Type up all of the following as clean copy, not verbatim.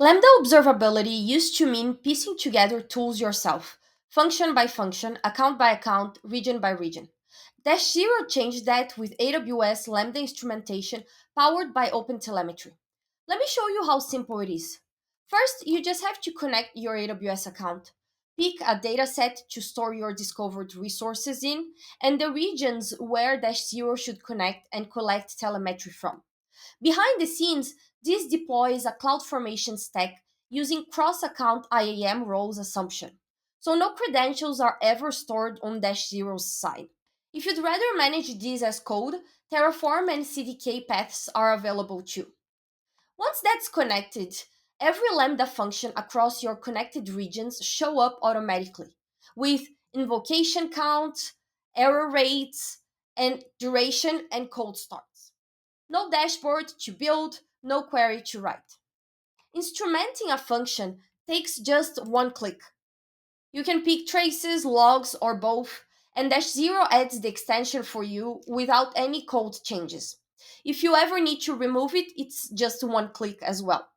Lambda observability used to mean piecing together tools yourself, function by function, account by account, region by region. Dash0 changed that with AWS Lambda instrumentation powered by OpenTelemetry. Let me show you how simple it is. First, you just have to connect your AWS account. Pick a dataset to store your discovered resources in and the regions where Dash0 should connect and collect telemetry from. Behind the scenes, this deploys a CloudFormation stack using cross-account IAM roles assumption. So no credentials are ever stored on Dash0's side. If you'd rather manage this as code, Terraform and CDK paths are available too. Once that's connected, every Lambda function across your connected regions show up automatically with invocation count, error rates, and duration and cold starts. No dashboard to build, no query to write. Instrumenting a function takes just one click. You can pick traces, logs, or both, and Dash0 adds the extension for you without any code changes. If you ever need to remove it, it's just one click as well.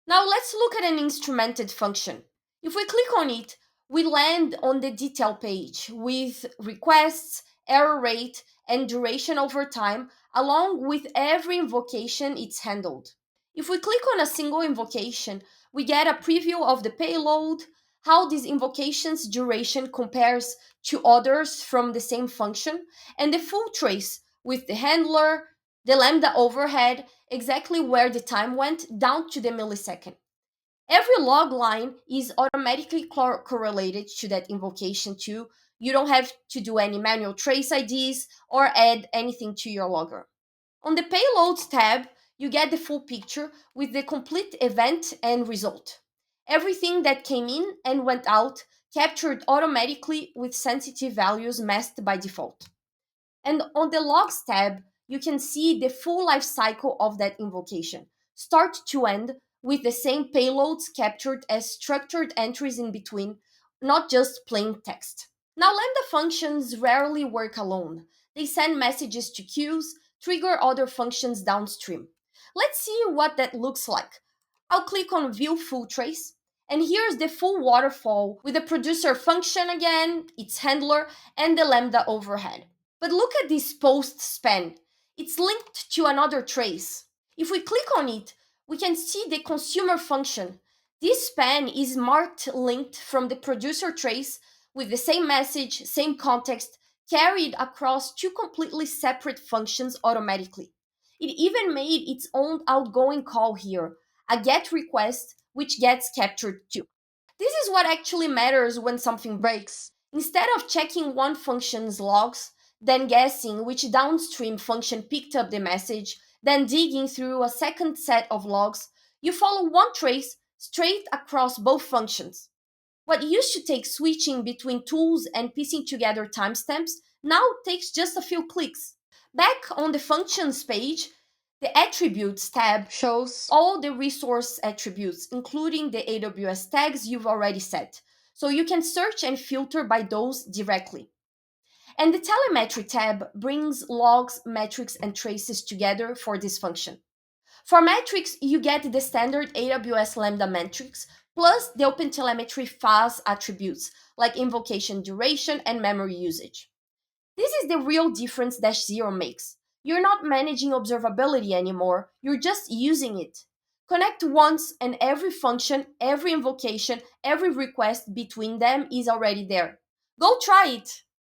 Now let's look at an instrumented function. If we click on it, we land on the detail page with requests, error rate, and duration over time, along with every invocation it's handled. If we click on a single invocation, we get a preview of the payload, how this invocation's duration compares to others from the same function, and the full trace with the handler, the Lambda overhead, exactly where the time went down to the millisecond. Every log line is automatically correlated to that invocation too. You don't have to do any manual trace IDs or add anything to your logger. On the Payloads tab, you get the full picture with the complete event and result. Everything that came in and went out captured automatically with sensitive values masked by default. And on the Logs tab, you can see the full life cycle of that invocation, start to end, with the same payloads captured as structured entries in between, not just plain text. Now, Lambda functions rarely work alone. They send messages to queues, trigger other functions downstream. Let's see what that looks like. I'll click on View Full Trace, and here's the full waterfall with the producer function again, its handler, and the Lambda overhead. But look at this post span. It's linked to another trace. If we click on it, we can see the consumer function. This span is marked linked from the producer trace with the same message, same context, carried across two completely separate functions automatically. It even made its own outgoing call here, a GET request, which gets captured too. This is what actually matters when something breaks. Instead of checking one function's logs, then guessing which downstream function picked up the message, then digging through a second set of logs, you follow one trace straight across both functions. What used to take switching between tools and piecing together timestamps now takes just a few clicks. Back on the functions page, the attributes tab shows all the resource attributes, including the AWS tags you've already set. So you can search and filter by those directly. And the Telemetry tab brings logs, metrics, and traces together for this function. For metrics, you get the standard AWS Lambda metrics plus the OpenTelemetry FAS attributes like invocation duration and memory usage. This is the real difference Dash0 makes. You're not managing observability anymore, you're just using it. Connect once and every function, every invocation, every request between them is already there. Go try it!